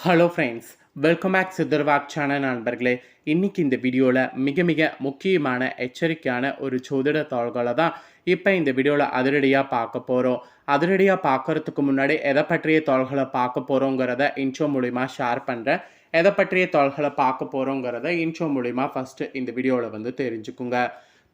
Hello ஃப்ரெண்ட்ஸ், welcome back சித்தர்வாக் channel நண்பர்களே. இன்னைக்கு இந்த வீடியோவில் மிக மிக முக்கியமான எச்சரிக்கையான ஒரு ஜோதிட தாள்களை தான் இப்போ இந்த வீடியோவில் அதிரடியாக பார்க்க போகிறோம். அதிரடியாக பார்க்கறதுக்கு முன்னாடி எதை பற்றிய தாள்களை பார்க்க போகிறோங்கிறத இன்ட்ரோ மூலிமா ஷேர் பண்ணுறேன். எதை பற்றிய தாள்களை பார்க்க போகிறோங்கிறத இன்ட்ரோ மூலிமா ஃபஸ்ட்டு இந்த வீடியோவில் தெரிஞ்சுக்குங்க.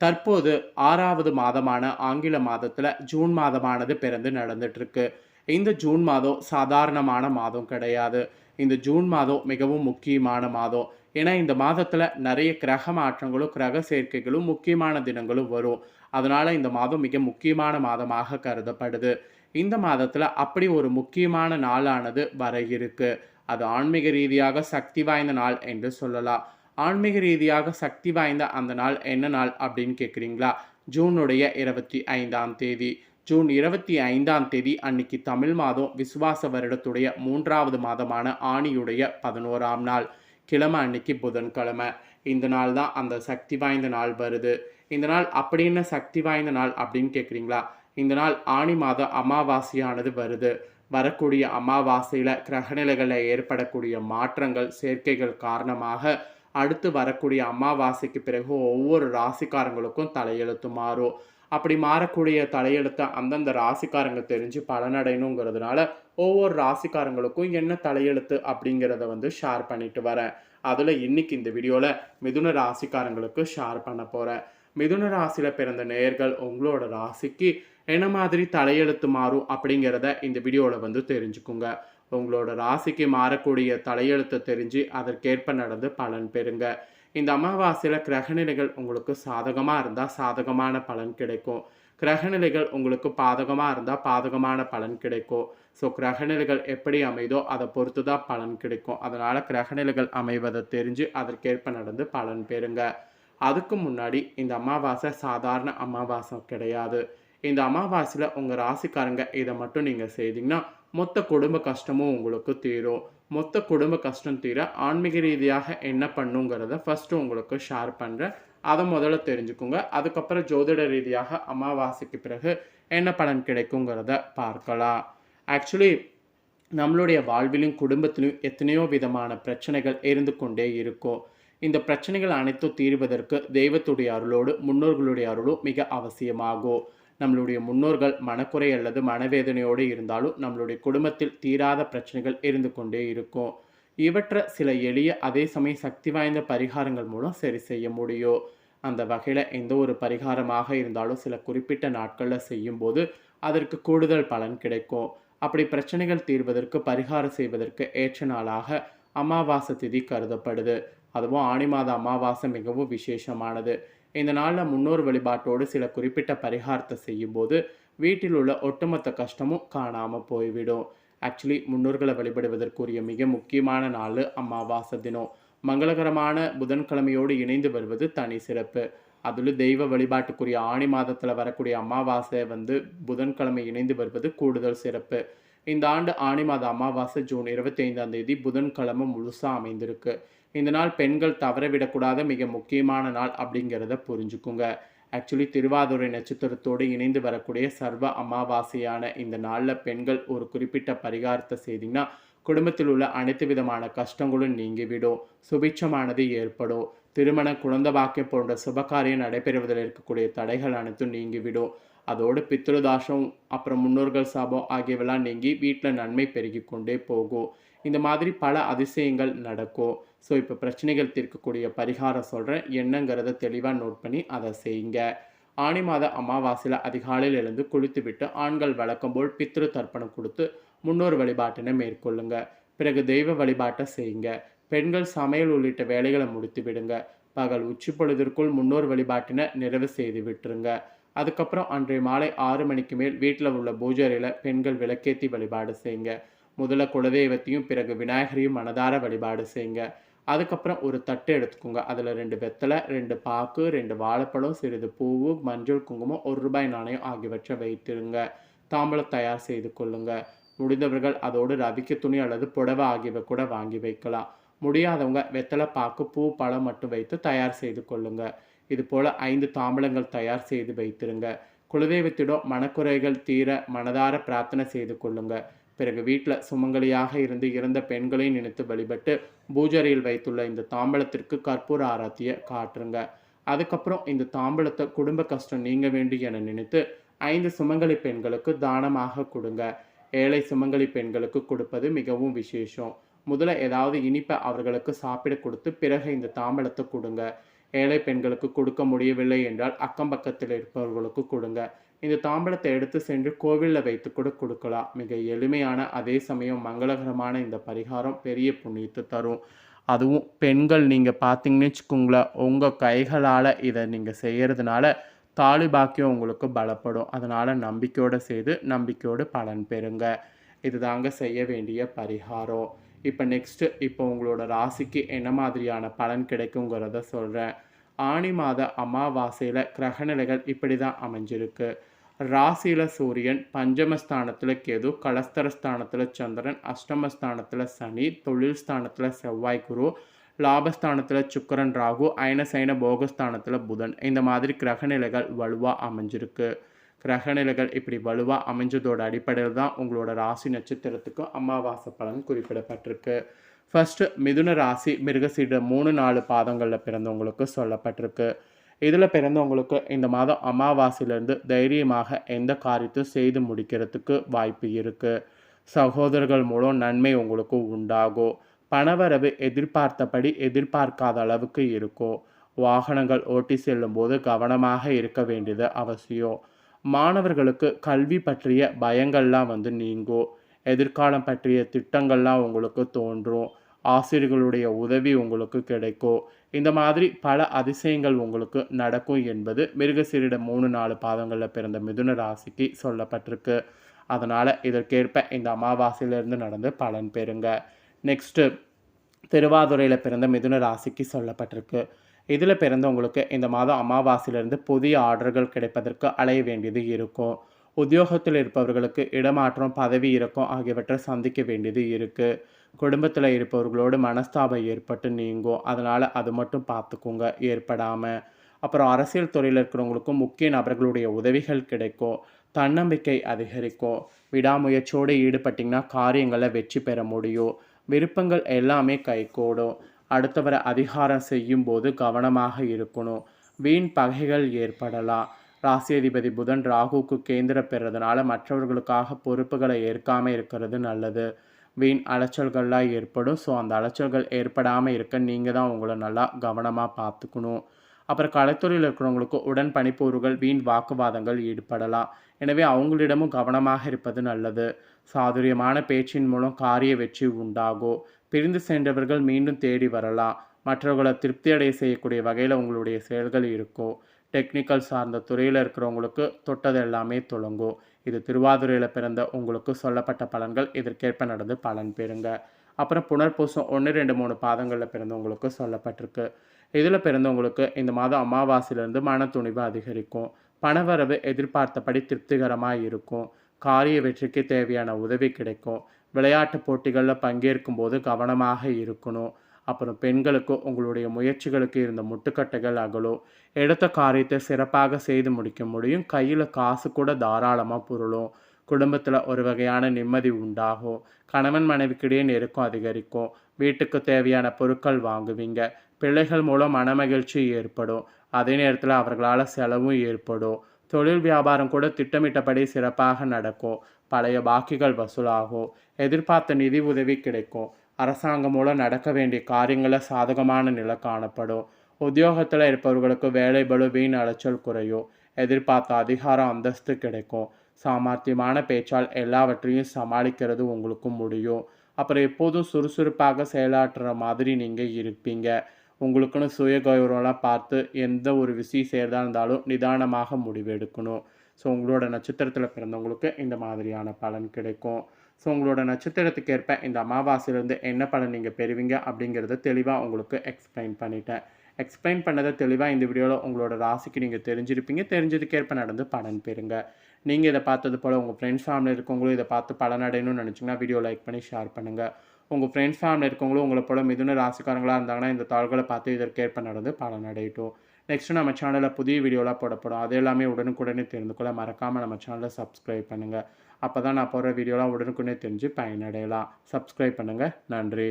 தற்போது 6வது மாதமான ஆங்கில மாதத்தில் ஜூன் மாதமானது பிறந்து நடந்துட்டுருக்கு. இந்த ஜூன் மாதம் சாதாரணமான மாதம் கிடையாது. இந்த ஜூன் மாதம் மிகவும் முக்கியமான மாதம். ஏன்னா இந்த மாதத்தில் நிறைய கிரக மாற்றங்களும் கிரக சேர்க்கைகளும் முக்கியமான தினங்களும் வரும். அதனால் இந்த மாதம் மிக முக்கியமான மாதமாக கருதப்படுது. இந்த மாதத்தில் அப்படி ஒரு முக்கியமான நாளானது வர இருக்கு. அது ஆன்மீக ரீதியாக சக்தி வாய்ந்த நாள் என்று சொல்லலாம். ஆன்மீக ரீதியாக சக்தி வாய்ந்த அந்த நாள் என்ன நாள் அப்படின்னு கேட்குறீங்களா? ஜூனுடைய 25ஆம் தேதி. ஜூன் 25ஆம் தேதி அன்னைக்கு தமிழ் மாதம் விசுவாச வருடத்துடைய 3வது மாதமான ஆணியுடைய 11ஆம் நாள். கிழமை அன்னைக்கு புதன்கிழமை. இந்த நாள் தான் அந்த சக்தி வாய்ந்த நாள் வருது. இந்த நாள் அப்படி என்ன சக்தி வாய்ந்த நாள் அப்படின்னு கேட்குறீங்களா? இந்த நாள் ஆணி மாத அமாவாசையானது வருது. வரக்கூடிய அமாவாசையில் கிரகநிலைகளில் ஏற்படக்கூடிய மாற்றங்கள் சேர்க்கைகள் காரணமாக அடுத்து வரக்கூடிய அமாவாசைக்கு பிறகு ஒவ்வொரு ராசிக்காரங்களுக்கும் தலையெழுத்து மாறும். அப்படி மாறக்கூடிய தலையெழுத்தை அந்தந்த ராசிக்காரங்க தெரிஞ்சு பலனடையணுங்கிறதுனால ஒவ்வொரு ராசிக்காரங்களுக்கும் என்ன தலையெழுத்து அப்படிங்கிறத ஷேர் பண்ணிட்டு வரேன். அதில் இன்னைக்கு இந்த வீடியோவில் மிதுன ராசிக்காரங்களுக்கு ஷேர் பண்ண போகிறேன். மிதுன ராசியில் பிறந்த நேயர்கள் உங்களோட ராசிக்கு என்ன மாதிரி தலையெழுத்து மாறும் அப்படிங்கிறத இந்த வீடியோவில் தெரிஞ்சுக்குங்க. உங்களோட ராசிக்கு மாறக்கூடிய தலையெழுத்தை தெரிஞ்சு அதற்கேற்ப நடந்து பலன் பெறுங்க. இந்த அமாவாசையில் கிரகநிலைகள் உங்களுக்கு சாதகமாக இருந்தால் சாதகமான பலன் கிடைக்கும். கிரகநிலைகள் உங்களுக்கு பாதகமாக இருந்தால் பாதகமான பலன் கிடைக்கும். ஸோ கிரகநிலைகள் எப்படி அமைதோ அதை பொறுத்து தான் பலன் கிடைக்கும். அதனால் கிரகநிலைகள் அமைவதை தெரிஞ்சு அதற்கேற்ப நடந்து பலன் பெறுங்க. அதுக்கு முன்னாடி இந்த அமாவாசை சாதாரண அமாவாசை கிடையாது. இந்த அமாவாசையில் உங்கள் ராசிக்காரங்க இதை மட்டும் நீங்கள் செய்தீங்கன்னா மொத்த குடும்ப கஷ்டமும் உங்களுக்கு தீரும். மொத்த குடும்ப கஷ்டம் தீர ஆன்மீக ரீதியாக என்ன பண்ணுங்கிறத ஃபஸ்ட்டு உங்களுக்கு ஷேர் பண்ணுறேன். அதை முதல்ல தெரிஞ்சுக்கோங்க. அதுக்கப்புறம் ஜோதிட ரீதியாக அமாவாசைக்கு பிறகு என்ன பலன் கிடைக்குங்கிறத பார்க்கலாம். ஆக்சுவலி நம்மளுடைய வாழ்விலும் குடும்பத்திலும் எத்தனையோ விதமான பிரச்சனைகள் இருந்து கொண்டே இருக்கும். இந்த பிரச்சனைகள் அனைத்தும் தீர்வதற்கு தெய்வத்துடைய அருளோடு முன்னோர்களுடைய அருளும் மிக அவசியமாகும். நம்மளுடைய முன்னோர்கள் மனக்குறை அல்லது மனவேதனையோடு இருந்தாலும் நம்மளுடைய குடும்பத்தில் தீராத பிரச்சனைகள் இருந்து கொண்டே இருக்கும். இவற்றை சில எளிய அதே சமயம் சக்தி வாய்ந்த பரிகாரங்கள் மூலம் சரி செய்ய முடியும். அந்த வகையில் எந்த ஒரு பரிகாரமாக இருந்தாலும் சில குறிப்பிட்ட நாட்களில் செய்யும்போது அதற்கு கூடுதல் பலன் கிடைக்கும். அப்படி பிரச்சனைகள் தீர்வதற்கு பரிகாரம் செய்வதற்கு ஏற்ற நாளாக அமாவாசை திதி கருதப்படுது. அதுவும் ஆணி மாத அமாவாசை மிகவும் விசேஷமானது. இந்த நாளில் முன்னோர் வழிபாட்டோடு சில குறிப்பிட்ட பரிகாரத்தை செய்யும்போது வீட்டில் உள்ள ஒட்டுமொத்த கஷ்டமும் காணாமல் போய்விடும். ஆக்சுவலி முன்னோர்களை வழிபடுவதற்குரிய மிக முக்கியமான நாள் அமாவாசை தினம். மங்களகரமான புதன்கிழமையோடு இணைந்து வருவது தனி சிறப்பு. அதில் தெய்வ வழிபாட்டுக்குரிய ஆணி மாதத்தில் வரக்கூடிய அமாவாசை புதன்கிழமை இணைந்து வருவது கூடுதல் சிறப்பு. இந்த ஆண்டு ஆணி மாத அமாவாசை ஜூன் 25ஆம் தேதி புதன்கிழமை முழுசாக அமைந்திருக்கு. இந்த நாள் பெண்கள் தவறவிடக்கூடாத மிக முக்கியமான நாள் அப்படிங்கிறத புரிஞ்சுக்குங்க. ஆக்சுவலி திருவாதிரை நட்சத்திரத்தோடு இணைந்து வரக்கூடிய சர்வ அமாவாசையான இந்த நாளில் பெண்கள் ஒரு குறிப்பிட்ட பரிகாரத்தை செய்தீங்கன்னா குடும்பத்தில் உள்ள அனைத்து விதமான கஷ்டங்களும் நீங்கிவிடும். சுபிட்சமானது ஏற்படும். திருமண குழந்தை பாக்கியம் போன்ற சுபகாரியம் நடைபெறுவதில் இருக்கக்கூடிய தடைகள் அனைத்தும் நீங்கிவிடும். அதோடு பித்ருதாசம் அப்புறம் முன்னோர்கள் சாபம் ஆகியவெல்லாம் நீங்கி வீட்டில் நன்மை பெருகி கொண்டே போகும். இந்த மாதிரி பல அதிசயங்கள் நடக்கும். ஸோ இப்போ பிரச்சனைகள் தீர்க்கக்கூடிய பரிகாரம் சொல்கிறேன். என்னங்கிறத தெளிவாக நோட் பண்ணி அதை செய்யுங்க. ஆணி மாத அமாவாசையில் அதிகாலையில் எழுந்து குளித்து விட்டு ஆண்கள் வழக்கம் போல் பித்ரு தர்ப்பணம் கொடுத்து முன்னோர் வழிபாட்டினை மேற்கொள்ளுங்க. பிறகு தெய்வ வழிபாட்டை செய்யுங்க. பெண்கள் சமையல் உள்ளிட்ட வேலைகளை முடித்து விடுங்க. பகல் உச்சி பொழுதிற்குள் முன்னோர் வழிபாட்டினை நிறைவு செய்து விட்டுருங்க. அதுக்கப்புறம் அன்றைய மாலை 6 மணிக்கு மேல் வீட்டில் உள்ள பூஜையில் பெண்கள் விளக்கேற்றி வழிபாடு செய்யுங்க. முதல்ல குலதெய்வத்தையும் பிறகு விநாயகரையும் மனதார வழிபாடு செய்யுங்க. அதுக்கப்புறம் ஒரு தட்டு எடுத்துக்கோங்க. அதில் 2 வெத்தலை, 2 பாக்கு, 2 வாழைப்பழம், சிறிது பூவு, மஞ்சள், குங்குமம், ₹1 நாணயம் ஆகியவற்றை வைத்திருங்க. தாம்பூலம் தயார் செய்து கொள்ளுங்க. முடிந்தவர்கள் அதோடு ரவிக்க துணி அல்லது புடவை ஆகியவை கூட வாங்கி வைக்கலாம். முடியாதவங்க வெத்தலை, பாக்கு, பூ, பழம் மட்டும் வைத்து தயார் செய்து கொள்ளுங்க. இது போல் 5 தாம்பூலங்கள் தயார் செய்து வைத்திருங்க. குலதெய்வத்திடம் மனக்குறைகள் தீர மனதார பிரார்த்தனை செய்து கொள்ளுங்க. பிறகு வீட்டில் சுமங்கலியாக இருந்து இறந்த பெண்களை நினைத்து வழிபட்டு பூஜரையில் வைத்துள்ள இந்த தாம்பலத்திற்கு கற்பூர ஆராத்தியை காட்டுருங்க. அதுக்கப்புறம் இந்த தாம்பலத்தை குடும்ப கஷ்டம் நீங்க வேண்டி என நினைத்து 5 சுமங்கலி பெண்களுக்கு தானமாக கொடுங்க. ஏழை சுமங்கலி பெண்களுக்கு கொடுப்பது மிகவும் விசேஷம். முதல்ல ஏதாவது இனிப்பை அவர்களுக்கு சாப்பிட கொடுத்து பிறகு இந்த தாம்பலத்தை கொடுங்க. ஏழை பெண்களுக்கு கொடுக்க முடியவில்லை என்றால் அக்கம் பக்கத்தில் இருப்பவர்களுக்கு கொடுங்க. இந்த தாம்பலத்தை எடுத்து சென்று கோவிலில் வைத்து கூட கொடுக்கலாம். மிக எளிமையான அதே சமயம் மங்களகரமான இந்த பரிகாரம் பெரிய புண்ணியத்தை தரும். அதுவும் பெண்கள் நீங்கள் பார்த்தீங்கன்னு வச்சுக்கோங்களேன், உங்கள் கைகளால் இதை நீங்கள் செய்கிறதுனால தாலி பாக்கியம் உங்களுக்கு பலப்படும். அதனால் நம்பிக்கையோடு செய்து நம்பிக்கையோடு பலன் பெறுங்க. இதுதாங்க செய்ய வேண்டிய பரிகாரம். இப்போ உங்களோட ராசிக்கு என்ன மாதிரியான பலன் கிடைக்குங்கிறத சொல்கிறேன். ஆனி மாத அமாவாசையில் கிரகநிலைகள் இப்படி தான் அமைஞ்சிருக்கு. ராசியில் சூரியன், பஞ்சமஸ்தானத்தில் கேது, கலஸ்தரஸ்தானத்தில் சந்திரன், அஷ்டமஸ்தானத்தில் சனி, தொழில் ஸ்தானத்தில் செவ்வாய் குரு, லாபஸ்தானத்தில் சுக்கரன் ராகு, அயனசைன போகஸ்தானத்தில் புதன். இந்த மாதிரி கிரகநிலைகள் வலுவாக அமைஞ்சிருக்கு. கிரகநிலைகள் இப்படி வலுவாக அமைஞ்சதோட அடிப்படையில் தான் உங்களோட ராசி நட்சத்திரத்துக்கு அமாவாசை பலன் குறிப்பிடப்பட்டிருக்கு. ஃபர்ஸ்ட் மிதுன ராசி மிருகசீட 3-4 பாதங்களில் பிறந்தவங்களுக்கு சொல்லப்பட்டிருக்கு. இதில் பிறந்தவங்களுக்கு இந்த மாதம் அமாவாசையிலேருந்து தைரியமாக எந்த காரியத்தையும் செய்து முடிக்கிறதுக்கு வாய்ப்பு இருக்குது. சகோதரர்கள் மூலம் நன்மை உங்களுக்கு உண்டாகும். பணவரவு எதிர்பார்த்தபடி எதிர்பார்க்காத அளவுக்கு இருக்கும். வாகனங்கள் ஓட்டி செல்லும் போது கவனமாக இருக்க வேண்டியது அவசியம். மாணவர்களுக்கு கல்வி பற்றிய பயங்கள்லாம் நீங்கும். எதிர்காலம் பற்றிய திட்டங்கள்லாம் உங்களுக்கு தோன்றும். ஆசிரியர்களுடைய உதவி உங்களுக்கு கிடைக்கும். இந்த மாதிரி பல அதிசயங்கள் உங்களுக்கு நடக்கும் என்பது மிருகசீரிட 3-4 பாதங்களில் பிறந்த மிதுன ராசிக்கு சொல்லப்பட்டிருக்கு. அதனால் இதற்கேற்ப இந்த அமாவாசையிலிருந்து நடந்து பலன் பெறுங்க. நெக்ஸ்ட்டு திருவாதுரையில் பிறந்த மிதுன ராசிக்கு சொல்லப்பட்டிருக்கு. இதில் பிறந்தவங்களுக்கு இந்த மாதம் அமாவாசையிலிருந்து புதிய ஆர்டர்கள் கிடைப்பதற்கு அலைய வேண்டியது இருக்கும். உத்தியோகத்தில் இருப்பவர்களுக்கு இடமாற்றம், பதவி இறக்கம் ஆகியவற்றை சந்திக்க வேண்டியது இருக்குது. குடும்பத்தில் இருப்பவர்களோடு மனஸ்தாபம் ஏற்பட்டு நீங்கும். அதனால் அது மட்டும் பார்த்துக்கோங்க ஏற்படாமல். அப்புறம் அரசியல் துறையில் இருக்கிறவங்களுக்கும் முக்கிய நபர்களுடைய உதவிகள் கிடைக்கும். தன்னம்பிக்கை அதிகரிக்கும். விடாமுயற்சியோடு ஈடுபட்டிங்கன்னா காரியங்களை வெற்றி பெற முடியும். விருப்பங்கள் எல்லாமே கைகூடும். அடுத்தவரை அதிகாரம் செய்யும் போது கவனமாக இருக்கணும். வீண் பகைகள் ஏற்படலாம். ராசியதிபதி புதன் ராகுக்கு கேந்திர பெறதுனால மற்றவர்களுக்காக பொறுப்புகளை ஏற்காமல் இருக்கிறது நல்லது. வீண் அலைச்சல்கள்லாம் ஏற்படும். ஸோ அந்த அலைச்சல்கள் ஏற்படாமல் இருக்க நீங்கள் தான் உங்களை நல்லா கவனமாக பார்த்துக்கணும். அப்புறம் கலைத்துறையில் இருக்கிறவங்களுக்கு உடன் பணிப்போர்கள் வீண் வாக்குவாதங்கள் ஈடுபடலாம். எனவே அவங்களிடமும் கவனமாக இருப்பது நல்லது. சாதுரியமான பேச்சின் மூலம் காரிய வெற்றி உண்டாகும். பிரிந்து சென்றவர்கள் மீண்டும் தேடி வரலாம். மற்றவர்களை திருப்தி அடைய செய்யக்கூடிய வகையில் உங்களுடைய செயல்கள் இருக்கும். டெக்னிக்கல் சார்ந்த துறையில் இருக்கிறவங்களுக்கு தொட்டது எல்லாமே தொடங்கும். இது திருவாதுரையில் பிறந்த உங்களுக்கு சொல்லப்பட்ட பலன்கள். இதற்கேற்ப நடந்து பலன் பெறுங்க. அப்புறம் புனர்பூசம் 1, 2, 3 பாதங்களில் பிறந்தவங்களுக்கு சொல்லப்பட்டிருக்கு. இதில் பிறந்தவங்களுக்கு இந்த மாதம் அமாவாசையிலிருந்து மன துணிவு அதிகரிக்கும். பணவரவு எதிர்பார்த்தபடி திருப்திகரமாக இருக்கும். காரிய வெற்றிக்கு தேவையான உதவி கிடைக்கும். விளையாட்டு போட்டிகளில் பங்கேற்கும் போது கவனமாக இருக்கணும். அப்புறம் பெண்களுக்கு உங்களுடைய முயற்சிகளுக்கு இருந்த முட்டுக்கட்டைகள் அகலும். எடுத்த காரியத்தை சிறப்பாக செய்து முடிக்க முடியும். கையில் காசு கூட தாராளமாக புரளும். குடும்பத்தில் ஒரு வகையான நிம்மதி உண்டாகும். கணவன் மனைவிக்கிடையே நெருக்கம் அதிகரிக்கும். வீட்டுக்கு தேவையான பொருட்கள் வாங்குவீங்க. பிள்ளைகள் மூலம் மனமகிழ்ச்சி ஏற்படும். அதே நேரத்தில் அவர்களால் செலவும் ஏற்படும். தொழில் வியாபாரம் கூட திட்டமிட்டபடி சிறப்பாக நடக்கும். பழைய பாக்கிகள் வசூலாகும். எதிர்பார்த்த நிதி உதவி கிடைக்கும். அரசாங்கம் மூலம் நடக்க வேண்டிய காரியங்களில் சாதகமான நிலை காணப்படும். உத்தியோகத்தில் இருப்பவர்களுக்கு வேலை பளு வீண் அலைச்சல் குறையும். எதிர்பார்த்த அதிகாரம் அந்தஸ்து கிடைக்கும். சாமர்த்தியமான பேச்சால் எல்லாவற்றையும் சமாளிக்கிறது உங்களுக்கு முடியும். அப்புறம் எப்போதும் சுறுசுறுப்பாக செயலாற்றுற மாதிரி நீங்கள் இருப்பீங்க. உங்களுக்குன்னு சுய கௌரவம்லாம் பார்த்து எந்த ஒரு விஷயம் செய்கிறதா இருந்தாலும் நிதானமாக முடிவு எடுக்கணும். ஸோ உங்களோட நட்சத்திரத்தில் பிறந்தவங்களுக்கு இந்த மாதிரியான பலன் கிடைக்கும். ஸோ உங்களோட நட்சத்திரத்துக்கு ஏற்ப இந்த அமாவாசையிலேருந்து என்ன பலன் நீங்கள் பெறுவீங்க அப்படிங்கிறத தெளிவாக உங்களுக்கு எக்ஸ்பிளைன் பண்ணிட்டேன். எக்ஸ்பிளைன் பண்ணதை தெளிவாக இந்த வீடியோவில் உங்களோட ராசிக்கு நீங்கள் தெரிஞ்சிருப்பீங்க. தெரிஞ்சதுக்கேற்ப நடந்து பலன் பெறுங்க. நீங்கள் இதை பார்த்தது போல் உங்கள் ஃப்ரெண்ட்ஸ் ஃபேமிலி இருக்கவங்களும் இதை பார்த்து பலனடையணும்னு நினச்சிங்கன்னா வீடியோ லைக் பண்ணி ஷேர் பண்ணுங்கள். உங்கள் ஃப்ரெண்ட்ஸ் ஃபேமிலி இருக்கவங்களும் உங்களை போல் மிதுன ராசிக்காரங்களாக இருந்தாங்கன்னா இந்த தாள்களை பார்த்து இதற்கேற்ப நடந்து பலனடையட்டும். நெக்ஸ்ட்டு நம்ம சேனலில் புதிய வீடியோலாம் போடப்படும். அது எல்லாமே உடனுக்குடனே தெரிந்து கொள்ள மறக்காமல் நம்ம சேனலை சப்ஸ்கிரைப் பண்ணுங்கள். அப்போ தான் நான் போடுற வீடியோலாம் உடனுக்குடனே தெரிஞ்சு பயனடையலாம். சப்ஸ்கிரைப் பண்ணுங்கள். நன்றி.